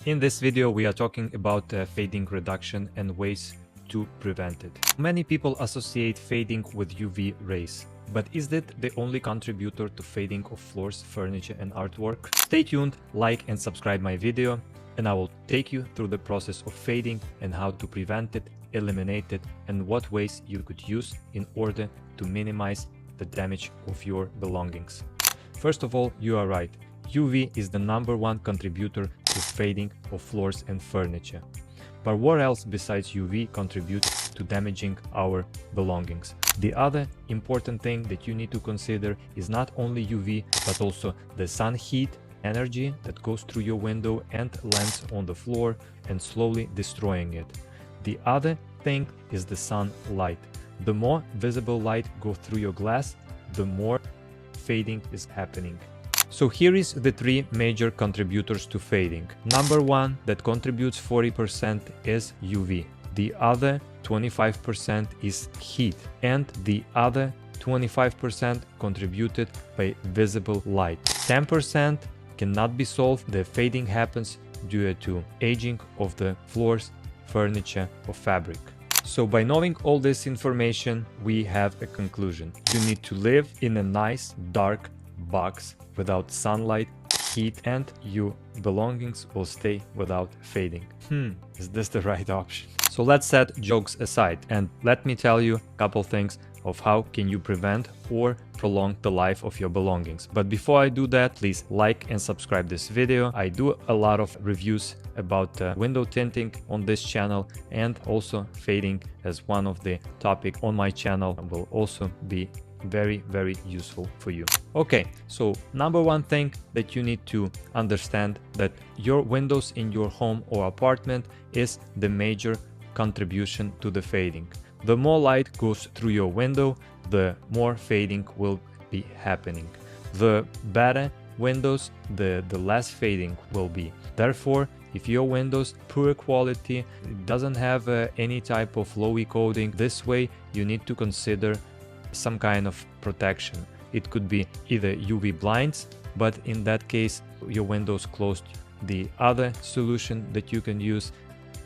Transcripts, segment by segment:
In this video we are talking about fading reduction and ways to prevent it. Many people associate fading with UV rays, but is that the only contributor to fading of floors, furniture and artwork? Stay tuned, like and subscribe my video, and I will take you through the process of fading and how to prevent it, eliminate it, and what ways you could use in order to minimize the damage of your belongings. First of all, you are right. UV is the #1 contributor to fading of floors and furniture. But what else besides UV contributes to damaging our belongings? The other important thing that you need to consider is not only UV, but also the sun heat energy that goes through your window and lands on the floor and slowly destroying it. The other thing is the sunlight. The more visible light goes through your glass, the more fading is happening. So here is the 3 major contributors to fading. #1 that contributes 40% is UV. The other 25% is heat. And the other 25% contributed by visible light. 10% cannot be solved. The fading happens due to aging of the floors, furniture or fabric. So by knowing all this information, we have a conclusion. You need to live in a nice dark box without sunlight, heat, and your belongings will stay without fading. Is this the right option? So let's set jokes aside and let me tell you a couple things of how can you prevent or prolong the life of your belongings. But before I do that, please like and subscribe this video. I do a lot of reviews about window tinting on this channel, and also fading as one of the topic on my channel will also be very useful for you. Okay, so #1 thing that you need to understand that your windows in your home or apartment is the major contribution to the fading. The more light goes through your window, the more fading will be happening. The better windows, the less fading will be. Therefore, if your windows poor quality, it doesn't have any type of low-E coating, this way you need to consider some kind of protection. It could be either UV blinds, but in that case your windows closed. The other solution that you can use,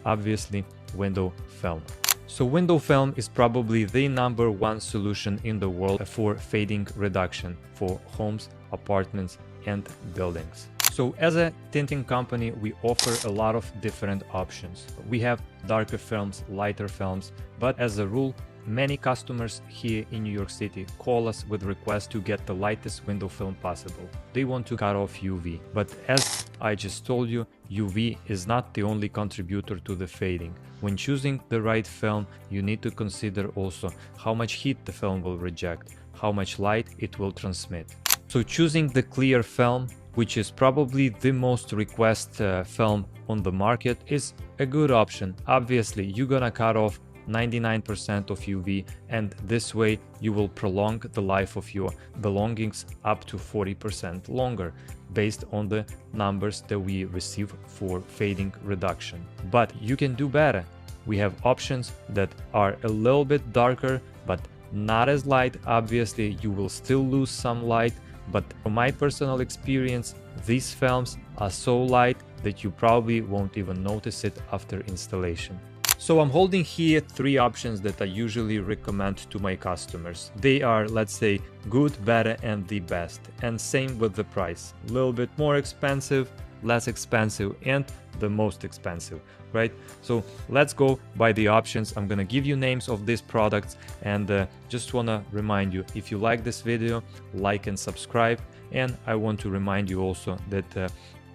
obviously, window film. So window film is probably the #1 solution in the world for fading reduction for homes, apartments and buildings. So as a tinting company, we offer a lot of different options. We have darker films, lighter films, but as a rule, many customers here in New York City call us with requests to get the lightest window film possible. They want to cut off UV. But as I just told you, UV is not the only contributor to the fading. When choosing the right film, you need to consider also how much heat the film will reject, how much light it will transmit. So choosing the clear film, which is probably the most requested film on the market, is a good option. Obviously, you're gonna cut off 99% of UV, and this way you will prolong the life of your belongings up to 40% longer based on the numbers that we receive for fading reduction. But you can do better. We have options that are a little bit darker but not as light. Obviously you will still lose some light, but from my personal experience, these films are so light that you probably won't even notice it after installation. So I'm holding here 3 options that I usually recommend to my customers. They are, let's say, good, better and the best. And same with the price. A little bit more expensive, less expensive and the most expensive, right? So let's go by the options. I'm gonna give you names of these products, and just wanna remind you, if you like this video, like and subscribe. And I want to remind you also that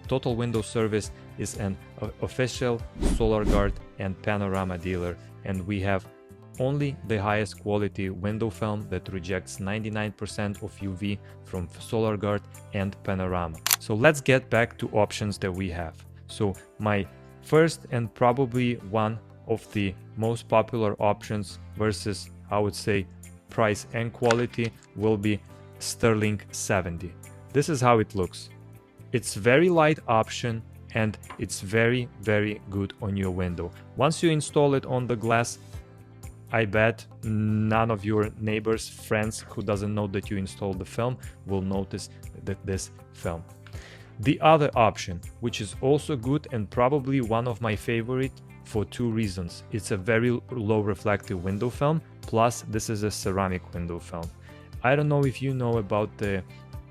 Total Window Service is an official SolarGuard and Panorama dealer, and we have only the highest quality window film that rejects 99% of UV from SolarGuard and Panorama. So let's get back to options that we have. So my first and probably one of the most popular options versus, I would say, price and quality will be Sterling 70. This is how it looks. It's very light option and it's very good on your window. Once you install it on the glass, I bet none of your neighbors, friends who doesn't know that you installed the film will notice that this film. The other option, which is also good and probably one of my favorite for two reasons. It's a very low reflective window film, plus this is a ceramic window film. I don't know if you know about the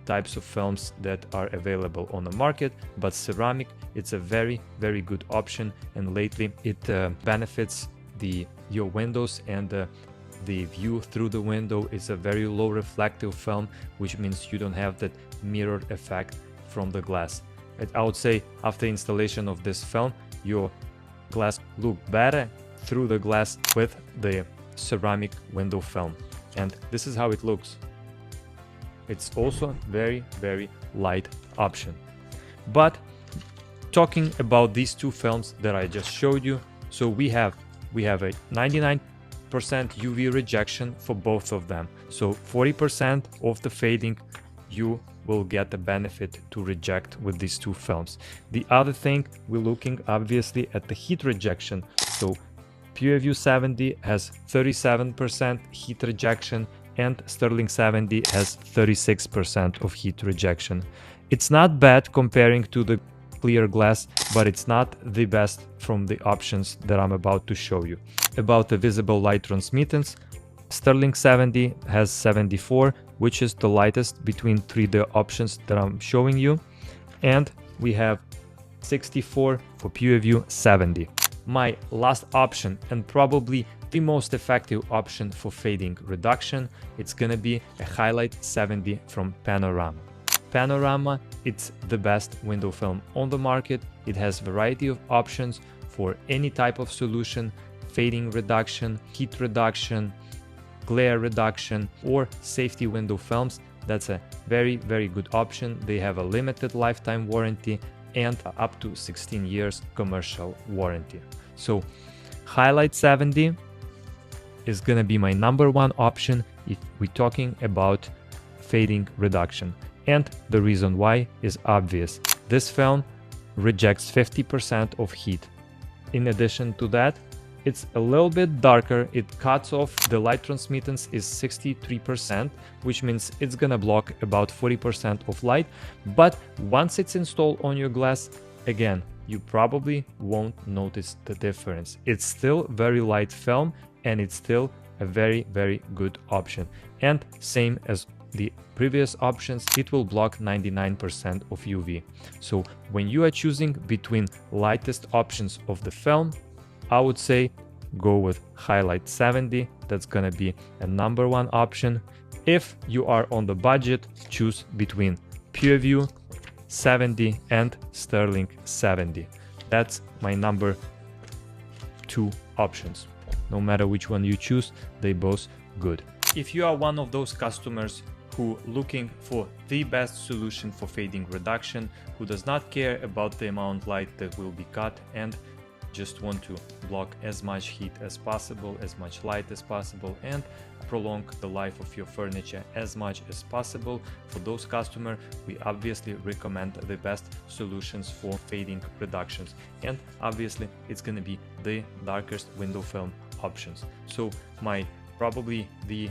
types of films that are available on the market, but ceramic, it's a very good option, and lately it benefits your windows, and the view through the window is a very low reflective film, which means you don't have that mirror effect from the glass. I would say after installation of this film, your glass look better through the glass with the ceramic window film, and this is how it looks. It's also very light option. But talking about these two films that I just showed you, so we have a 99% UV rejection for both of them. So 40% of the fading you will get the benefit to reject with these two films. The other thing, we're looking obviously at the heat rejection. So PureView 70 has 37% heat rejection, and Sterling 70 has 36% of heat rejection. It's not bad comparing to the clear glass, but it's not the best from the options that I'm about to show you. About the visible light transmittance, Sterling 70 has 74, which is the lightest between the options that I'm showing you, and we have 64 for PureView 70. My last option, and probably the most effective option for fading reduction, it's gonna be a Highlight 70 from Panorama. Panorama, it's the best window film on the market. It has variety of options for any type of solution: fading reduction, heat reduction, glare reduction, or safety window films. That's a very good option. They have a limited lifetime warranty and up to 16 years commercial warranty. So Highlight 70 is gonna be my #1 option if we're talking about fading reduction. And the reason why is obvious. This film rejects 50% of heat. In addition to that, it's a little bit darker. It cuts off, the light transmittance is 63%, which means it's gonna block about 40% of light. But once it's installed on your glass, again, you probably won't notice the difference. It's still very light film, and it's still a very good option. And same as the previous options, it will block 99% of UV. So when you are choosing between lightest options of the film, I would say go with Highlight 70. That's gonna be a #1 option. If you are on the budget, choose between PureView 70 and Sterling 70. That's my #2 options. No matter which one you choose, they both good. If you are one of those customers who looking for the best solution for fading reduction, who does not care about the amount of light that will be cut, and just want to block as much heat as possible, as much light as possible, and prolong the life of your furniture as much as possible, for those customers, we obviously recommend the best solutions for fading reductions. And obviously, it's going to be the darkest window film options. So probably the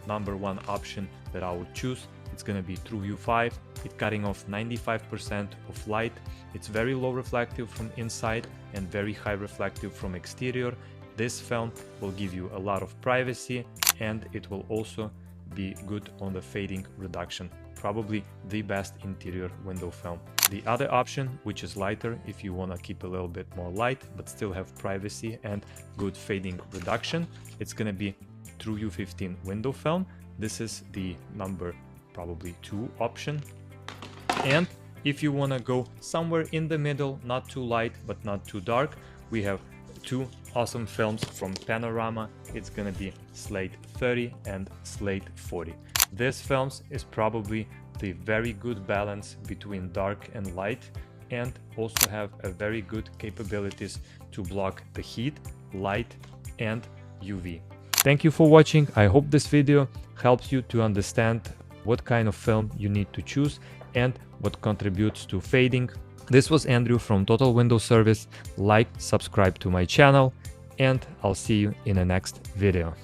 #1 option that I would choose, it's gonna be TrueView 5. It's cutting off 95% of light. It's very low reflective from inside and very high reflective from exterior. This film will give you a lot of privacy, and it will also be good on the fading reduction. Probably the best interior window film. The other option, which is lighter, if you want to keep a little bit more light but still have privacy and good fading reduction, it's gonna be TrueView 15 window film. This is the probably 2 option. And if you want to go somewhere in the middle, not too light but not too dark, we have 2 awesome films from Panorama. It's gonna be Slate 30 and Slate 40. This films is probably the very good balance between dark and light, and also have a very good capabilities to block the heat, light, and UV. Thank you for watching. I hope this video helps you to understand what kind of film you need to choose and what contributes to fading. This was Andrew from Total Window Service. Like, subscribe to my channel, and I'll see you in the next video.